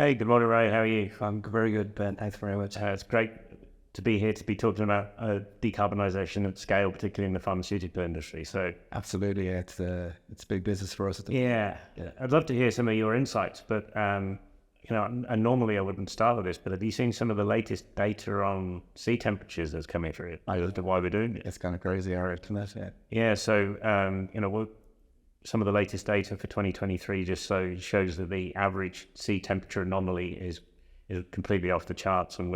Hey, good morning, Ray. How are you? I'm very good, Ben. Thanks very much. It's great to be here to be talking about decarbonisation at scale, particularly in the pharmaceutical industry. So, Absolutely, yeah, it's big business for us at the yeah, I'd love to hear some of your insights. But and normally I wouldn't start with this, but have you seen some of the latest data on sea temperatures that's coming through as to why we're doing it? It's kind of crazy, all right, isn't it? Yeah. Yeah. So, some of the latest data for 2023 just shows that the average sea temperature anomaly is completely off the charts, and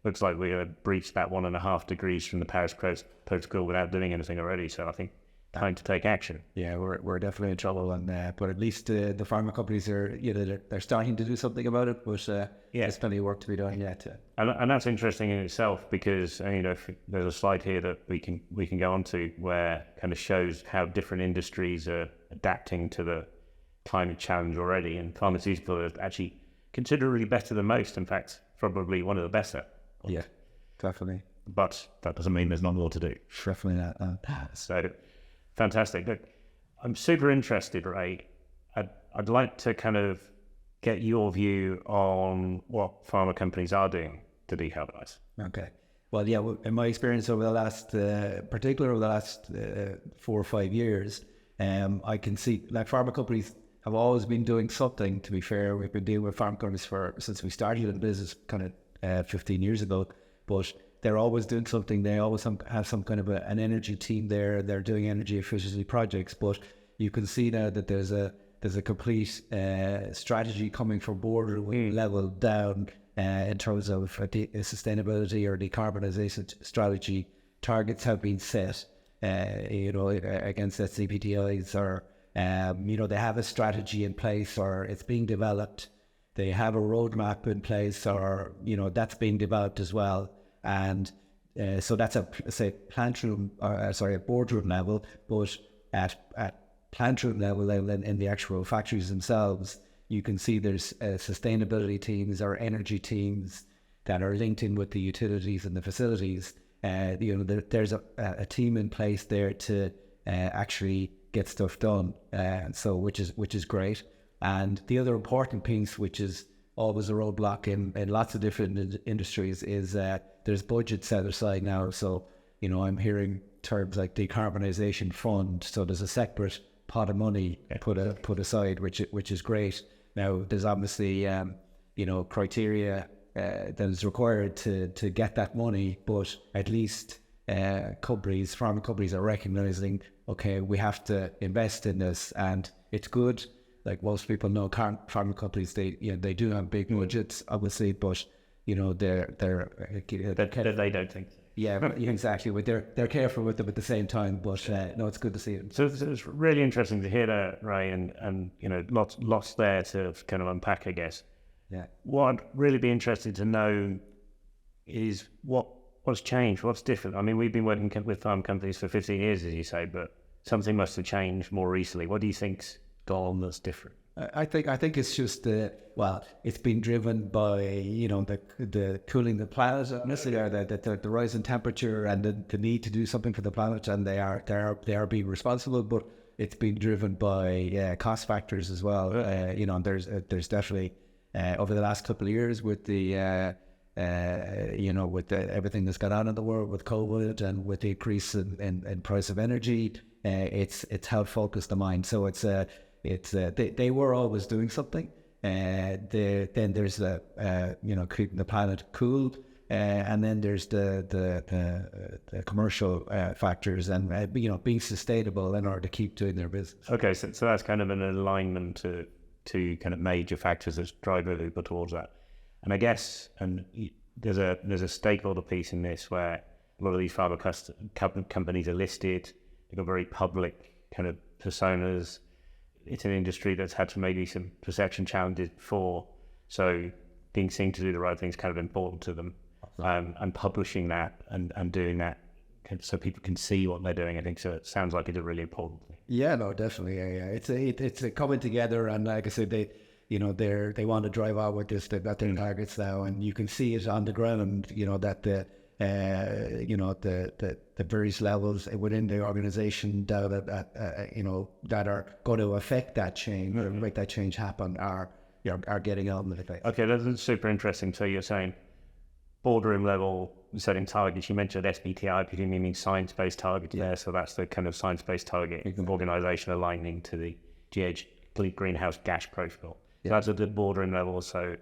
looks like we're going to breach that 1.5 degrees from the Paris Protocol without doing anything already. So I think time to take action. Yeah, we're definitely in trouble, and but at least the pharma companies are, they're starting to do something about it. But there's plenty of work to be done yet. And that's interesting in itself because if there's a slide here that we can go on to where kind of shows how different industries are adapting to the climate challenge already, and pharmaceutical is actually considerably better than most. In fact, probably one of the better. Yeah, definitely. But that doesn't mean there's not more to do. Definitely not. So fantastic. Look, I'm super interested, Ray. I'd like to kind of get your view on what pharma companies are doing to decarbonize. Okay. Well, yeah, in my experience over the last, particularly over the last 4 or 5 years, I can see like pharma companies have always been doing something. To be fair, we've been dealing with pharma companies since we started in business kind of 15 years ago, but they're always doing something. They always have some kind of an energy team there. They're doing energy efficiency projects, but you can see now that there's a complete strategy coming from board level down in terms of sustainability or decarbonization strategy. Targets have been set, against SCPTIs, or they have a strategy in place, or it's being developed. They have a roadmap in place, or that's being developed as well. And so that's a boardroom level, but at plant room level in the actual factories themselves, you can see there's sustainability teams or energy teams that are linked in with the utilities and the facilities. There's a team in place there to actually get stuff done, so which is great. And the other important piece, which is always a roadblock in lots of different industries, is there's budget set aside now. So I'm hearing terms like decarbonisation fund. So there's a separate pot of money put aside, which is great. Now there's obviously criteria that is required to get that money, but at least pharma companies are recognising, okay, we have to invest in this, and it's good. Like most people know, pharma companies, they do have big budgets, obviously, but they don't think so. Yeah, exactly. But they're careful with them at the same time. But no, it's good to see them. So it's really interesting to hear that, Ray, and lots there to kind of unpack, I guess. Yeah. What I'd really be interested to know is what's changed, what's different. I mean, we've been working with pharma companies for 15 years, as you say, but something must have changed more recently. What do you think's gone on that's different? I think it's just it's been driven by the cooling the planet, honestly, or the rise in temperature and the need to do something for the planet, and they are being responsible, but it's been driven by cost factors as well. There's definitely over the last couple of years with the with everything that's gone on in the world with COVID and with the increase in price of energy, it's helped focus the mind. So they were always doing something. Then there's keeping the planet cool, and then there's the commercial factors and being sustainable in order to keep doing their business. Okay, so that's kind of an alignment to kind of major factors that drive people towards that. And I guess there's a stakeholder piece in this where a lot of these pharma companies are listed. They've got very public kind of personas. It's an industry that's had maybe some perception challenges before, so being seen to do the right thing is kind of important to them, and publishing that and doing that so people can see what they're doing. I think so. It sounds like it's a really important thing. Yeah, no, definitely. Yeah. It's a coming together, and like I said, they want to drive out with this. They've got their targets now, and you can see it on the ground. That the various levels within the organization that are going to affect that change or make that change happen are are getting on with it. Okay, that's super interesting. So you're saying boardroom level setting targets. You mentioned SBTI, presumably means science-based targets there. So that's the kind of science-based target organisation aligning to the greenhouse gas protocol. So that's at the boardroom level. So,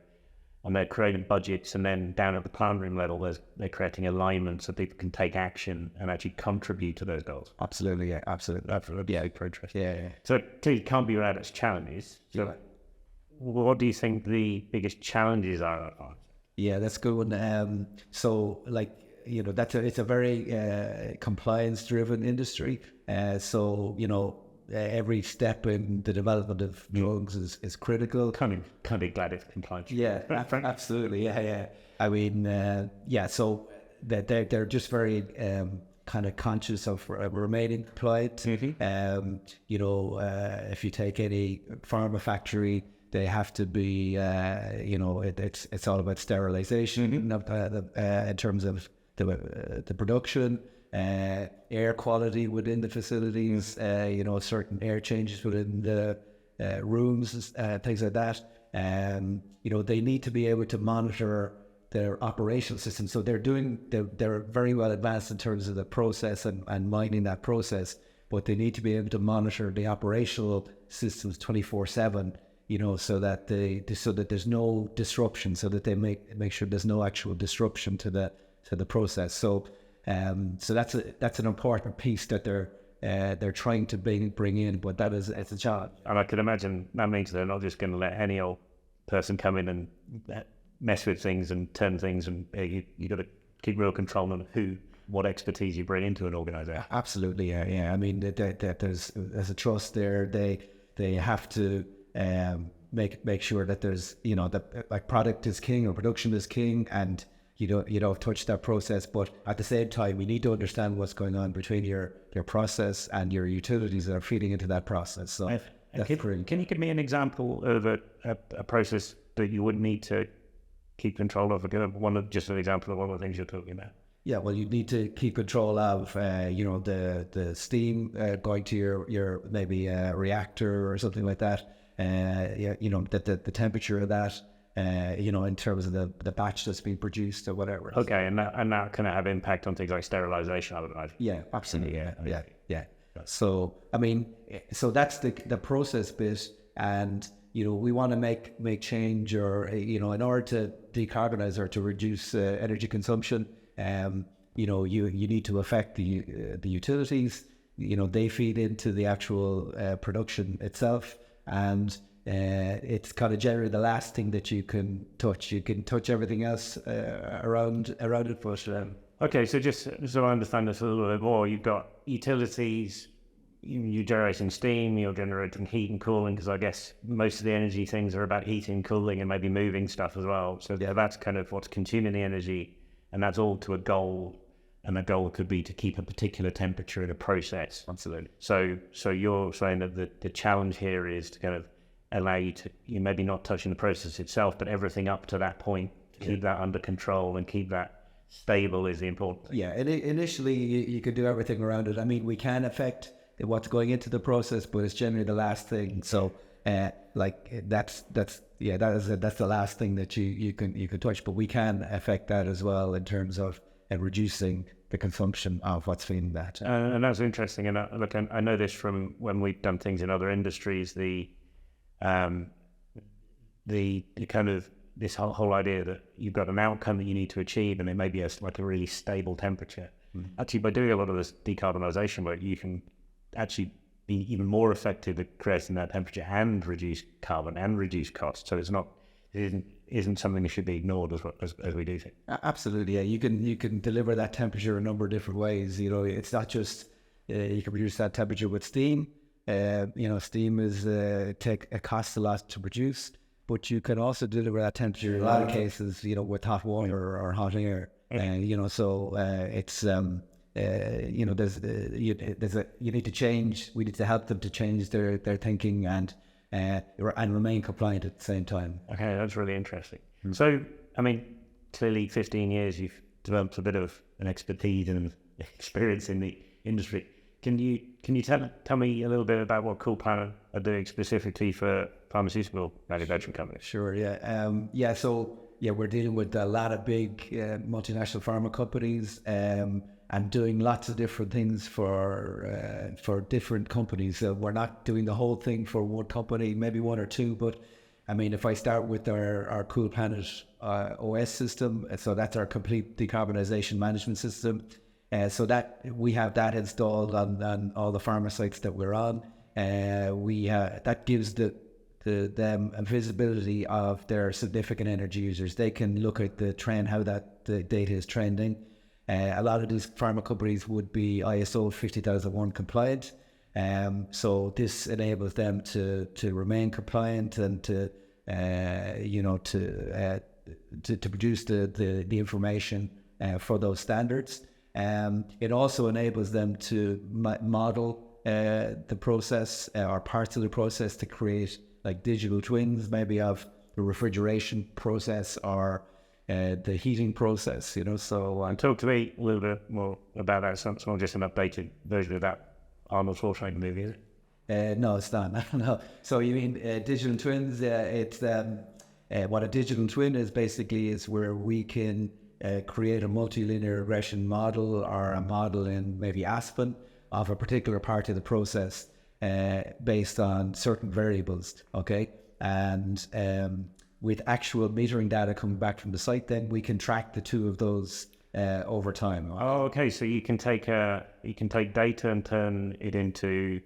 and they're creating budgets, and then down at the plant room level, they're creating alignment so people can take action and actually contribute to those goals. Absolutely, yeah, absolutely. That's super interesting. Yeah. So clearly can't be without its challenges. So what do you think the biggest challenges are? Yeah, that's a good one. So like, it's a very compliance-driven industry. So, every step in the development of drugs is critical. Can't be glad it's compliance. Yeah, absolutely. Yeah. I mean, so they're just very kind of conscious of remaining compliant. If you take any pharma factory, they have to be, it's all about sterilization in terms of the production, air quality within the facilities, certain air changes within the rooms, things like that. They need to be able to monitor their operational system. So they're very well advanced in terms of the process and mining that process, but they need to be able to monitor the operational systems 24/7. So that there's no disruption, so that they make sure there's no actual disruption to the process. So that's an important piece that they're trying to bring in, but it's a challenge. And I can imagine that means they're not just going to let any old person come in and mess with things and turn things, and you got to keep real control on what expertise you bring into an organisation. Absolutely, yeah. I mean, there's a trust there. They have to make sure that there's that like product is king or production is king, and you don't touch that process. But at the same time, we need to understand what's going on between your process and your utilities that are feeding into that process. So can you give me an example of a process that you would need to keep control of? Just an example of one of the things you're talking about. Yeah, well, you need to keep control of, the steam going to your maybe reactor or something like that. The temperature of that, in terms of the batch that's being produced or whatever. Okay, and that can have impact on things like sterilization, I would imagine. Yeah, absolutely. Yeah. So, I mean, that's the process bit, and we want to make change, or in order to decarbonize or to reduce energy consumption, you need to affect the utilities. They feed into the actual production itself, and it's kind of generally the last thing that you can touch. You can touch everything else around it, but okay. So just so I understand this a little bit more, you've got utilities. You're generating steam, you're generating heat and cooling, because I guess most of the energy things are about heating and cooling and maybe moving stuff as well. So that's kind of what's consuming the energy, and that's all to a goal. And the goal could be to keep a particular temperature in a process. Absolutely. So you're saying that the challenge here is to kind of allow you maybe not touching the process itself, but everything up to that point, to keep that under control and keep that stable is the important thing. Yeah, and initially you could do everything around it. I mean, we can affect what's going into the process, but it's generally the last thing. So that's the last thing that you can touch, but we can affect that as well in terms of reducing the consumption of what's feeding that. And that's interesting. And look, I know this from when we've done things in other industries. The kind of this whole idea that you've got an outcome that you need to achieve, and it may be like a really stable temperature. Actually, by doing a lot of this decarbonisation work, you can actually be even more effective at creating that temperature and reduce carbon and reduce costs. So it isn't something that should be ignored as we do think. Absolutely, yeah. You can deliver that temperature a number of different ways. It's not just you can reduce that temperature with steam. Steam it costs a lot to produce, but you can also deliver that temperature in a lot of cases, with hot water or hot air. So it's you need to change. We need to help them to change their thinking and remain compliant at the same time. Okay, that's really interesting. So, I mean, clearly 15 years you've developed a bit of an expertise and experience in the industry. Can you tell me a little bit about what CoolPlanet are doing specifically for pharmaceutical manufacturing companies? Sure, yeah. So we're dealing with a lot of big multinational pharma companies and doing lots of different things for different companies. We're not doing the whole thing for one company, maybe one or two, but I mean, if I start with our CoolPlanet OS system, so that's our complete decarbonisation management system. So that we have that installed on all the pharma sites that we're on. That gives them a visibility of their significant energy users. They can look at the trend, how the data is trending. A lot of these pharma companies would be ISO 50001 compliant. So this enables them to remain compliant and to produce the information for those standards. It also enables them to model the process or parts of the process to create like digital twins, maybe of the refrigeration process or the heating process, So talk to me a little bit more about that. It's not just an updated version of that Arnold Schwarzenegger movie, is it? No, it's not. No. So you mean digital twins? It's what a digital twin is basically is where we can create a multilinear regression model or a model in maybe Aspen of a particular part of the process based on certain variables, okay? And with actual metering data coming back from the site, then we can track the two of those over time. Oh, okay. So you can take data and turn it into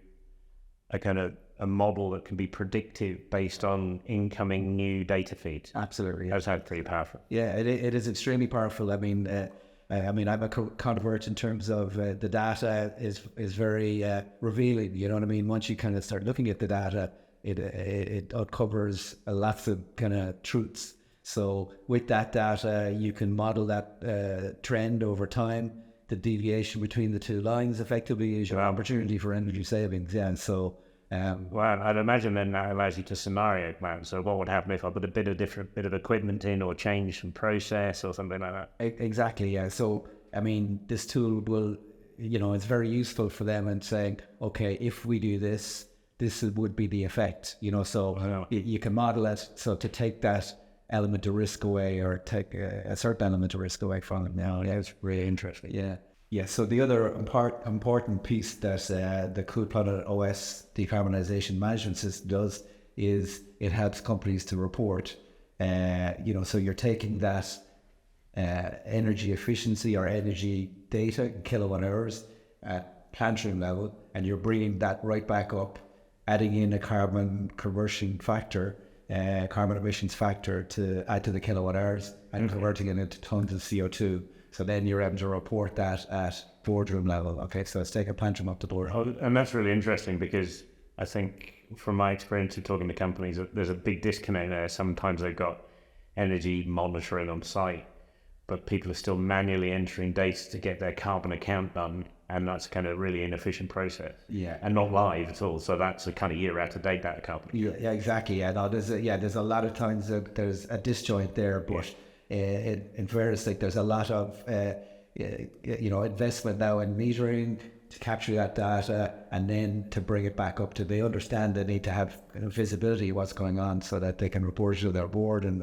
a kind of a model that can be predictive based on incoming new data feeds. Absolutely. That sounds pretty powerful. Yeah, it is extremely powerful. I mean, I'm a convert in terms of the data is very revealing. You know what I mean? Once you kind of start looking at the data, it uncovers lots of kind of truths. So with that data, you can model that trend over time. The deviation between the two lines effectively is your opportunity for energy savings. Yeah, and so. Well, I'd imagine then that allows you to scenario plan. So what would happen if I put a bit of equipment in or change some process or something like that? Exactly, yeah. So, I mean, this tool will, it's very useful for them in saying, okay, if we do this, this would be the effect, so you can model it. So to take that element of risk away or take a certain element of risk away from it now, it's really interesting. Yeah. Yeah, so the other important piece that the CoolPlanet OS decarbonisation management system does is it helps companies to report. So you're taking that energy efficiency or energy data, kilowatt hours at plant room level, and you're bringing that right back up, adding in a carbon conversion factor, carbon emissions factor to add to the kilowatt hours and converting it into tons of CO2. So then you're able to report that at boardroom level. Okay, so it's taking a plant room up to board. Oh, and that's really interesting because I think from my experience of talking to companies, there's a big disconnect there. Sometimes they've got energy monitoring on site, but people are still manually entering data to get their carbon account done, and that's kind of really inefficient process. Yeah, and not live at all. So that's a kind of year out of date that company. Yeah, exactly. Yeah, no, there's a lot of times that there's a disjoint there, but. In fairness, like there's a lot of investment now in metering to capture that data and then to bring it back up to they understand they need to have visibility of what's going on so that they can report it to their board and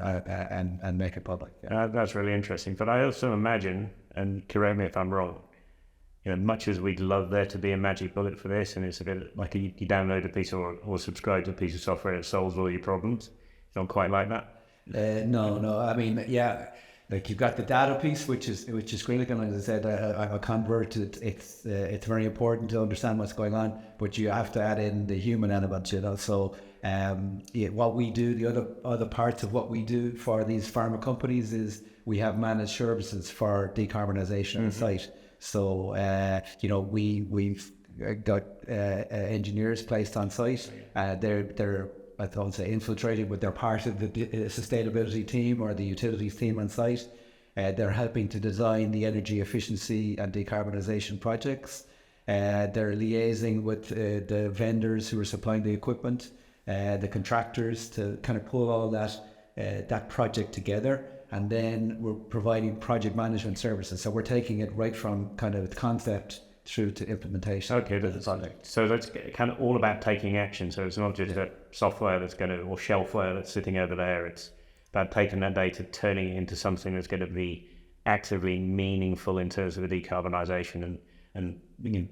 make it public. Yeah. That's really interesting. But I also imagine, and correct me if I'm wrong, much as we'd love there to be a magic bullet for this, and it's a bit like you download a piece or subscribe to a piece of software that solves all your problems. It's not quite like that. No. I mean, yeah, like you've got the data piece, which is critical. And as I said, I'm a convert. It's very important to understand what's going on, but you have to add in the human element, So, what we do, the other parts of what we do for these pharma companies is we have managed services for decarbonisation on site. So, we've got engineers placed on site. They're I would say infiltrated, but they're part of the sustainability team or the utilities team on site. They're helping to design the energy efficiency and decarbonisation projects. They're liaising with the vendors who are supplying the equipment, the contractors to kind of pull all that project together. And then we're providing project management services. So we're taking it right from kind of concept through to implementation. Okay, so that's kind of all about taking action. So it's not just a software that's going to, or shelfware that's sitting over there. It's about taking that data, turning it into something that's going to be actively meaningful in terms of the decarbonisation and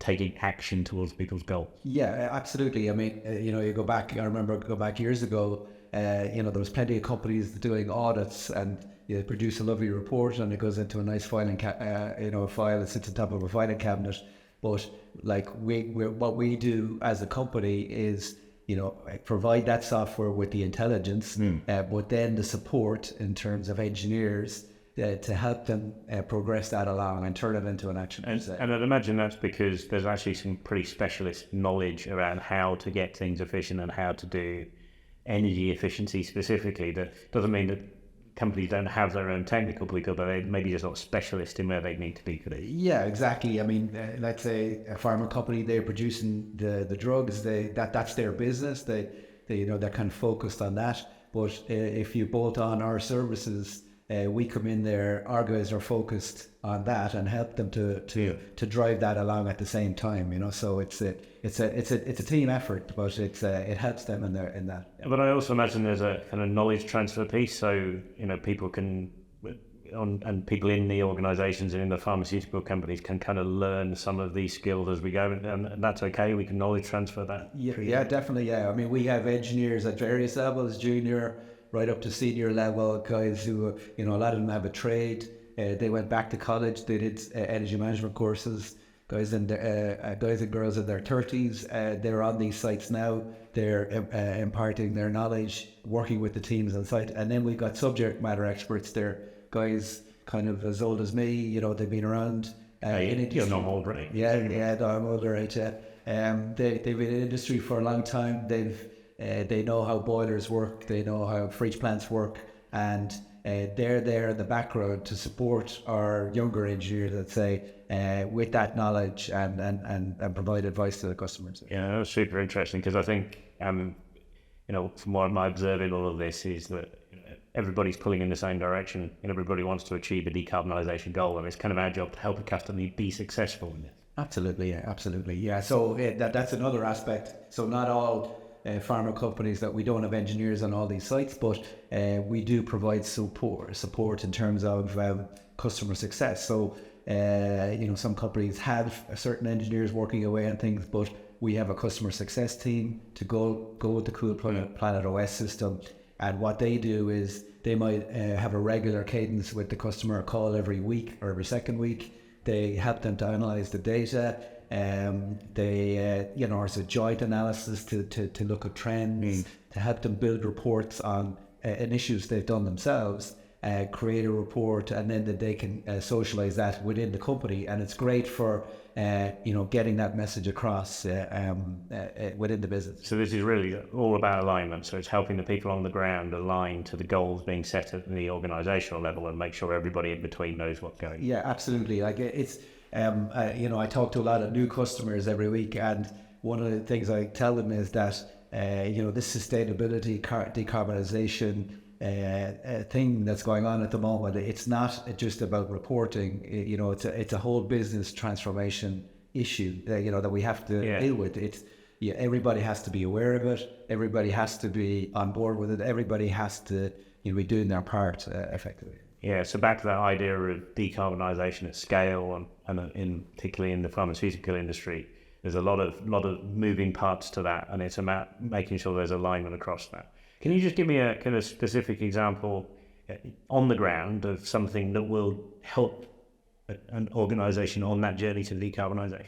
taking action towards people's goals. Yeah, absolutely. I mean, you go back, I remember go back years ago, there was plenty of companies doing audits, and you produce a lovely report and it goes into a nice filing, a file that sits on top of a filing cabinet. But like what we do as a company is, provide that software with the intelligence, but then the support in terms of engineers to help them progress that along and turn it into an action. And I'd imagine that's because there's actually some pretty specialist knowledge around how to get things efficient and how to do energy efficiency specifically. That doesn't mean that companies don't have their own technical people, but they maybe just not specialists in where they need to be for it. Yeah, exactly. I mean, let's say a pharma company, they're producing the drugs. That's their business. They're kind of focused on that. But if you bolt on our services, we come in there. Our guys are focused on that and help them to drive that along at the same time. So it's a team effort, but it helps them in that. But I also imagine there's a kind of knowledge transfer piece. So people can, and people in the organisations and in the pharmaceutical companies can kind of learn some of these skills as we go, and that's okay. We can knowledge transfer that. Yeah, definitely. Yeah, I mean, we have engineers at various levels, junior right up to senior level, guys who, a lot of them have a trade. They went back to college. They did energy management courses. Guys and girls in their 30s. They're on these sites now. They're imparting their knowledge, working with the teams on site. And then we've got subject matter experts there. Guys kind of as old as me. They've been around. You're not old, right? Yeah, I'm older, right? They've been in industry for a long time. They know how boilers work, they know how fridge plants work, and they're there in the background to support our younger engineers, let's say, with that knowledge and provide advice to the customers. Yeah, that was super interesting, because I think, from what I'm observing all of this is that everybody's pulling in the same direction and everybody wants to achieve a decarbonisation goal, and it's kind of our job to help a customer be successful in it. Absolutely, yeah. So that's another aspect. So not all pharma companies that we don't have engineers on all these sites, but we do provide support in terms of customer success. So some companies have certain engineers working away on things, but we have a customer success team to go with the CoolPlanet OS system, and what they do is they might have a regular cadence with the customer, a call every week or every second week. They help them to analyze the data. It's a joint analysis to look at trends, to help them build reports on issues they've done themselves, create a report, and then they can socialize that within the company. And it's great for getting that message across within the business. So this is really all about alignment. So it's helping the people on the ground align to the goals being set at the organisational level and make sure everybody in between knows what's going on. Yeah, absolutely. Like it's I talk to a lot of new customers every week, and one of the things I tell them is that this sustainability, decarbonisation thing that's going on at the moment, it's not just about reporting. It's a whole business transformation issue that we have to deal with. Everybody has to be aware of it. Everybody has to be on board with it. Everybody has to be doing their part effectively. Yeah, so back to that idea of decarbonisation at scale, and particularly in the pharmaceutical industry, there's a lot of moving parts to that, and it's about making sure there's alignment across that. Can you just give me a kind of specific example on the ground of something that will help an organisation on that journey to decarbonisation?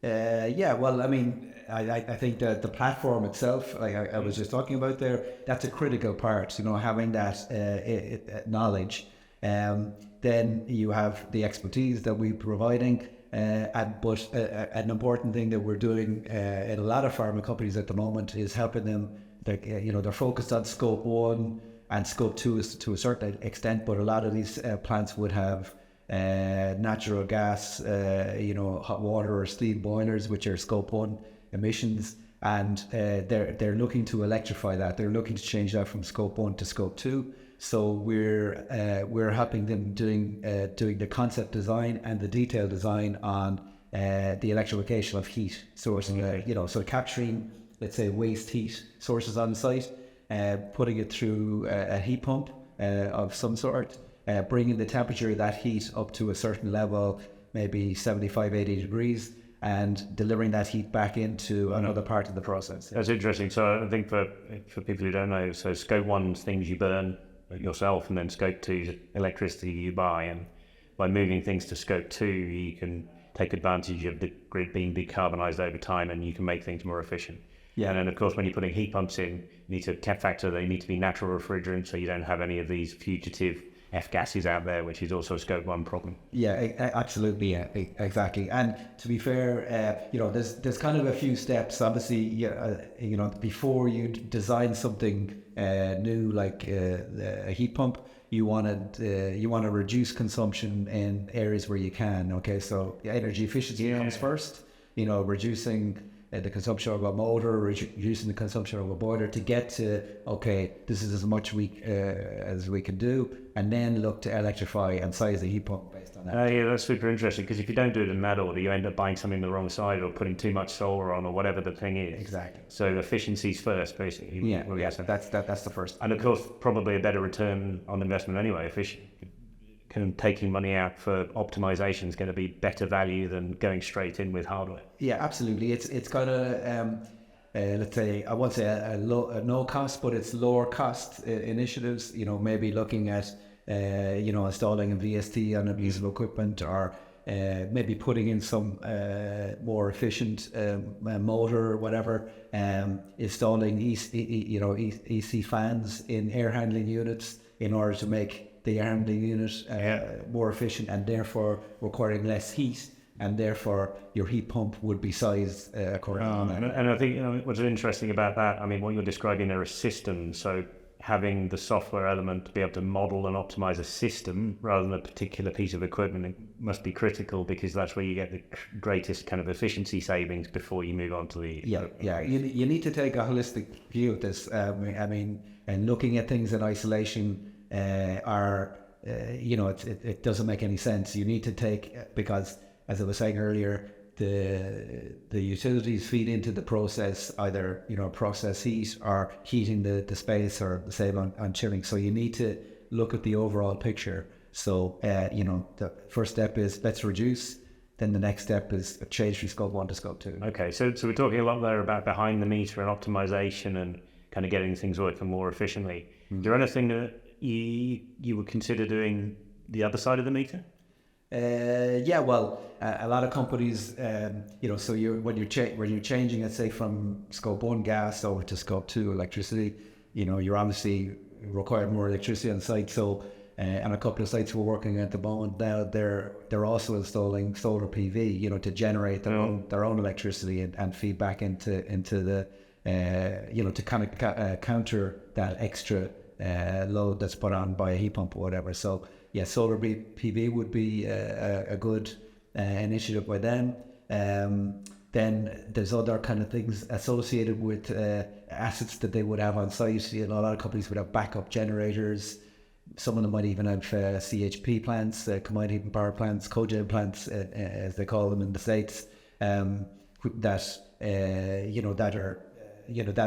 Well, I mean, I think that the platform itself, like I was just talking about there, that's a critical part, having that knowledge. Then you have the expertise that we're providing, but an important thing that we're doing in a lot of pharma companies at the moment is helping them. They're focused on scope 1 and scope 2 to a certain extent, but a lot of these plants would have natural gas, hot water or steam boilers, which are scope 1 emissions, and they're looking to electrify that. They're looking to change that from scope 1 to scope 2. So we're helping them doing the concept design and the detailed design on the electrification of heat sourcing, so capturing, let's say, waste heat sources on site, putting it through a heat pump of some sort, bringing the temperature of that heat up to a certain level, maybe 75, 80 degrees, and delivering that heat back into another part of the process. That's interesting. So I think for people who don't know, so scope 1 is things you burn yourself, and then scope 2 is electricity you buy. And by moving things to scope 2, you can take advantage of the grid being decarbonised over time, and you can make things more efficient. Yeah. And then, of course, when you're putting heat pumps in, you need to factor they need to be natural refrigerant, so you don't have any of these fugitive F gases out there, which is also a scope 1 problem. Yeah, absolutely. Yeah, exactly. And to be fair, there's kind of a few steps. Obviously, before you design something new like a heat pump, you want to reduce consumption in areas where you can. Okay, so energy efficiency comes first. Reducing the consumption of a motor, reducing the consumption of a boiler to get to, okay, this is as much as we can do, and then look to electrify and size the heat pump based on that. Yeah, that's super interesting, because if you don't do it in that order, you end up buying something the wrong side or putting too much solar on or whatever the thing is. Exactly. So efficiency's first, basically. Yeah, so that's the first. And of course, probably a better return on investment anyway. Taking money out for optimization is going to be better value than going straight in with hardware. Yeah, absolutely. It's kind of let's say, I won't say a no cost, but it's lower cost initiatives. Maybe looking at installing a VST on a piece of equipment, or maybe putting in some more efficient motor or whatever. Installing EC fans in air handling units in order to make the air handling unit more efficient, and therefore requiring less heat, and therefore your heat pump would be sized accordingly. And I think what's interesting about that, I mean, what you're describing there is systems. So having the software element to be able to model and optimize a system rather than a particular piece of equipment must be critical, because that's where you get the greatest kind of efficiency savings before you move on to the... Yeah. You need to take a holistic view of this. And looking at things in isolation it doesn't make any sense. You need to take, because as I was saying earlier, the utilities feed into the process, either process heat or heating the space, or the same on chilling. So you need to look at the overall picture. So the first step is let's reduce. Then the next step is change from scope 1 to scope 2. Okay, so we're talking a lot there about behind the meter and optimization and kind of getting things working more efficiently. Is there anything that you would consider doing the other side of the meter? A lot of companies, so when you're changing, let's say, from scope 1 gas over to scope 2 electricity, you're obviously requiring more electricity on site. So, and a couple of sites we're working at the moment now, they're also installing solar PV, to generate their own electricity and feed back into the, to kind of counter that extra load that's put on by a heat pump or whatever. So yeah, solar PV would be a good initiative by them. Then there's other kind of things associated with assets that they would have on site. A lot of companies would have backup generators. Some of them might even have CHP plants, combined heat and power plants, cogen plants, as they call them in the States, that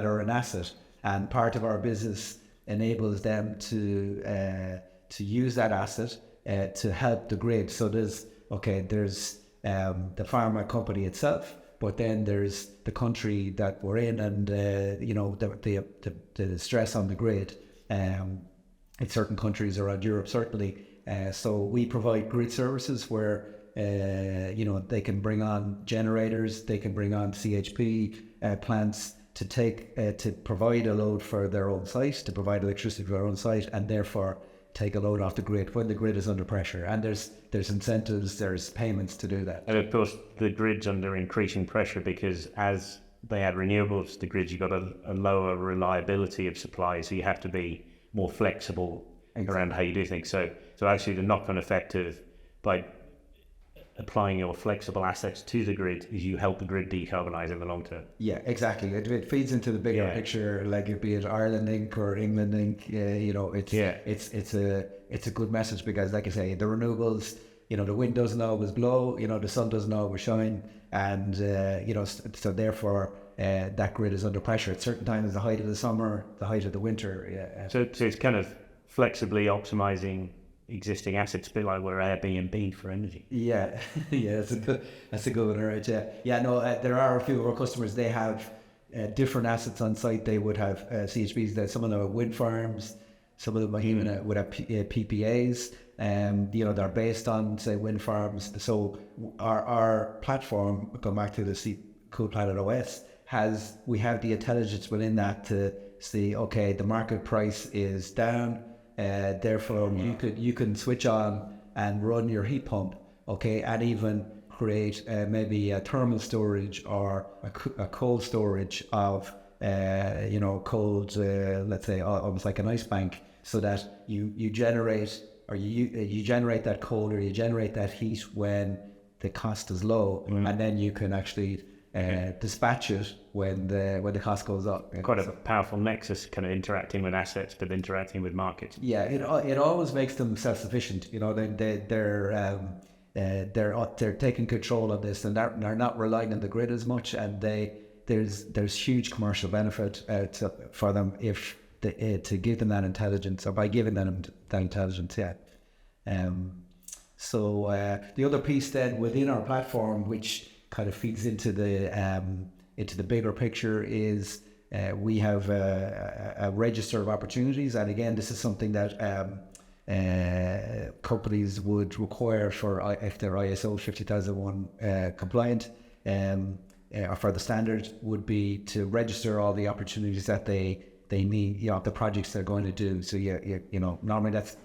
are an asset. And part of our business enables them to use that asset to help the grid. So there's the pharma company itself, but then there's the country that we're in, and the stress on the grid in certain countries around Europe, certainly. So we provide grid services where they can bring on generators, they can bring on CHP plants to provide a load for their own site, to provide electricity for their own site, and therefore take a load off the grid when the grid is under pressure. And there's incentives, there's payments to do that. And of course, the grid's under increasing pressure, because as they add renewables to the grid, you've got a lower reliability of supply, so you have to be more flexible around how you do things. So actually the knock-on effect of by applying your flexible assets to the grid is you help the grid decarbonise in the long term. Yeah, exactly. It feeds into the bigger picture, like be it Ireland Inc. or England Inc. It's a good message, because, like I say, the renewables, the wind doesn't always blow, the sun doesn't always shine, and so therefore that grid is under pressure at certain times, the height of the summer, the height of the winter. So it's kind of flexibly optimizing existing assets, a bit like we're Airbnb for energy. Yeah, yeah, that's a good one, right? No, there are a few of our customers. They have different assets on site. They would have CHPs. That some of them are wind farms. Some of them might even would have PPAs. They're based on, say, wind farms. So our platform, going back to the CoolPlanet OS, we have the intelligence within that to see, okay, the market price is down. Therefore, you can switch on and run your heat pump, okay, and even create maybe a thermal storage or a cold storage of cold, let's say almost like an ice bank, so that you generate you generate that cold or you generate that heat when the cost is low, and then you can actually dispatch it when the cost goes up. Quite a powerful nexus, kind of interacting with assets but interacting with markets. Yeah, it always makes them self-sufficient. They're taking control of this, and they're not relying on the grid as much. And there's huge commercial benefit for them if to give them that intelligence, or by giving them that intelligence. Yeah. So the other piece then within our platform, which kind of feeds into the bigger picture, is we have a register of opportunities, and again, this is something that companies would require if they're ISO 50001 compliant, or for the standard, would be to register all the opportunities that they need, the projects they're going to do. So normally that's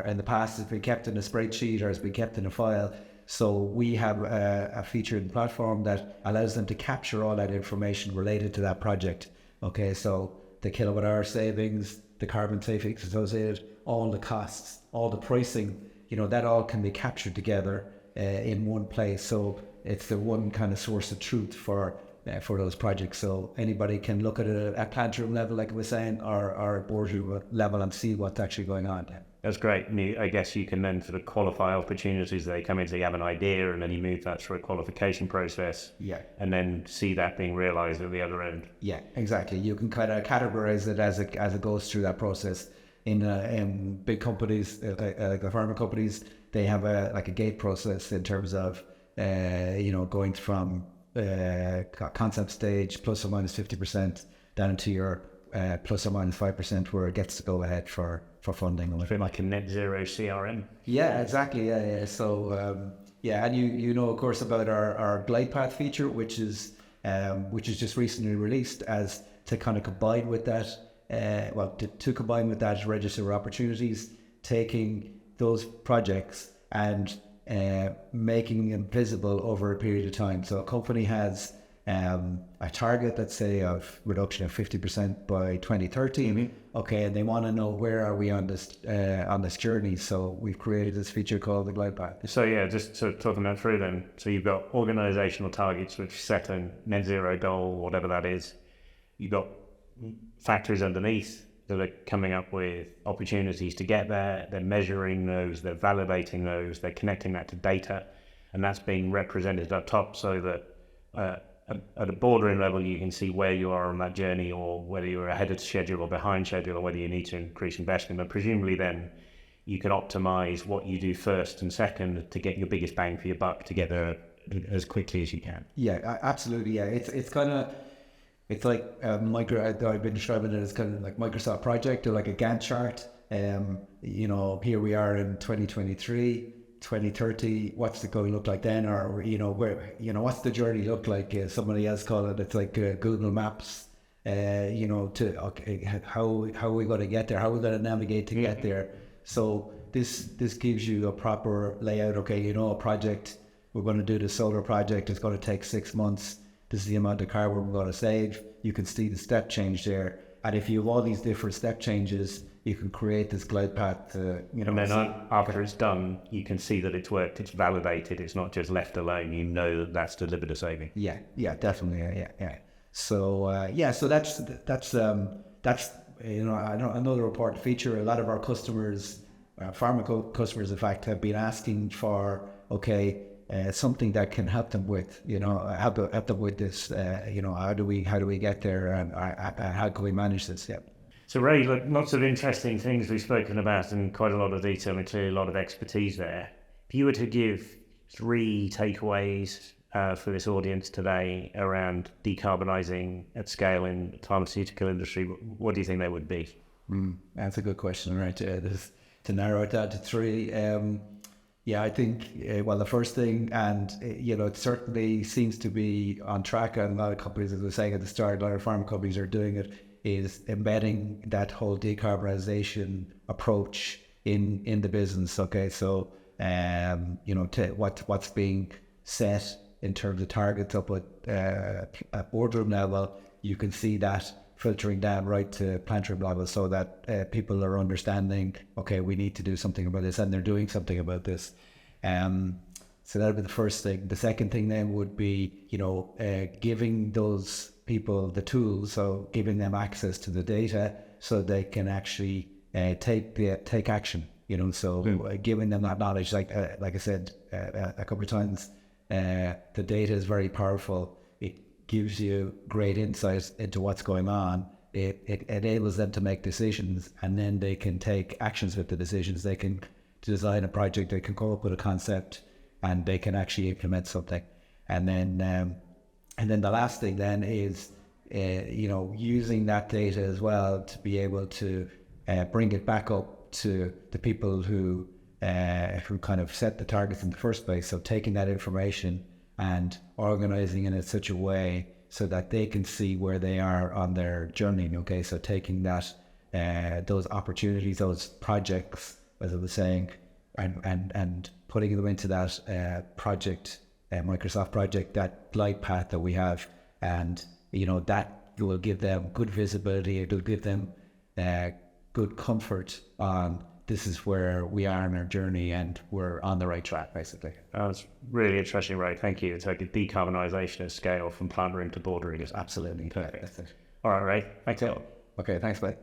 in the past it's been kept in a spreadsheet or it's been kept in a file. So we have a feature in the platform that allows them to capture all that information related to that project. Okay, so the kilowatt hour savings, the carbon savings associated, all the costs, all the pricing, that all can be captured together in one place. So it's the one kind of source of truth for those projects. So anybody can look at it at plant room level, like I was saying, or boardroom level, and see what's actually going on. That's great. And I guess you can then sort of qualify opportunities. They come in, so you have an idea, and then you move that through a qualification process. Yeah. And then see that being realized at the other end. Yeah, exactly. You can kind of categorize it as it goes through that process. In big companies, like the pharma companies, they have a gate process in terms of going from concept stage plus or minus 50% down into your plus or minus 5% where it gets to go ahead for funding. It's a bit like a net zero CRM. Yeah, exactly. Yeah. So and you of course about our glide path feature, which is just recently released, as to kind of combine with that. To combine with that register of opportunities, taking those projects and making them visible over a period of time. So a company has a target, let's say, of reduction of 50% by 2030. Mm-hmm. Okay, and they want to know where are we on this journey. So we've created this feature called the glide path. So yeah, just sort of talking that through then. So you've got organizational targets which set a net zero goal, whatever that is. You've got factories underneath that are coming up with opportunities to get there. They're measuring those, they're validating those, they're connecting that to data, and that's being represented up top so that at a boardroom level you can see where you are on that journey, or whether you're ahead of schedule or behind schedule, or whether you need to increase investment. And presumably then you can optimize what you do first and second to get your biggest bang for your buck, to get there as quickly as you can. Yeah, absolutely. Yeah, it's kind of, it's like I've been describing it as kind of like Microsoft project, or like a Gantt chart. Here we are in 2023, 2030. What's it going to look like then? Or where what's the journey look like? Somebody else call it. It's like Google Maps. How are we going to get there? How are we going to navigate to get there? So this gives you a proper layout. Okay, a project. We're going to do the solar project. It's going to take 6 months. This is the amount of carbon we're going to save. You can see the step change there. And if you have all these different step changes, you can create this glide path. And then after it's done, you can see that it's worked, it's validated, it's not just left alone. You know that that's delivered a saving. Yeah, definitely. Yeah. So so that's another important feature. A lot of our customers, pharma customers, in fact, have been asking for okay, something that can help them with, help them with this, how do we get there, and how can we manage this? Yeah. So Ray, look, lots of interesting things we've spoken about in quite a lot of detail and clearly a lot of expertise there. If you were to give 3 takeaways for this audience today around decarbonising at scale in the pharmaceutical industry, what do you think they would be? That's a good question, right? To narrow it down to 3. I think, well, the first thing, and, it certainly seems to be on track, and a lot of companies, as I was saying at the start, a lot of pharma companies are doing it, is embedding that whole decarbonisation approach in the business. Okay, so what's being set in terms of targets up at boardroom level, you can see that filtering down right to plant room level, so that people are understanding, okay, we need to do something about this, and they're doing something about this. So that would be the first thing. The second thing then would be, giving those people the tools, so giving them access to the data so they can actually take action. Giving them that knowledge, like I said a couple of times, the data is very powerful. It gives you great insight into what's going on. It enables them to make decisions, and then they can take actions with the decisions. They can design a project, they can come up with a concept, and they can actually implement something. And then the last thing then is, using that data as well to be able to bring it back up to the people who kind of set the targets in the first place. So taking that information and organizing it in such a way so that they can see where they are on their journey. Okay, so taking that those opportunities, those projects, as I was saying, and putting them into that project, Microsoft project, that glide path that we have, and that will give them good visibility. It will give them good comfort on this is where we are in our journey and we're on the right track, basically. That's really interesting, Ray. Thank you. It's like a decarbonisation at scale from plant room to boardroom. Absolutely. Perfect. All right, Ray. Thanks a lot. Okay, thanks, mate.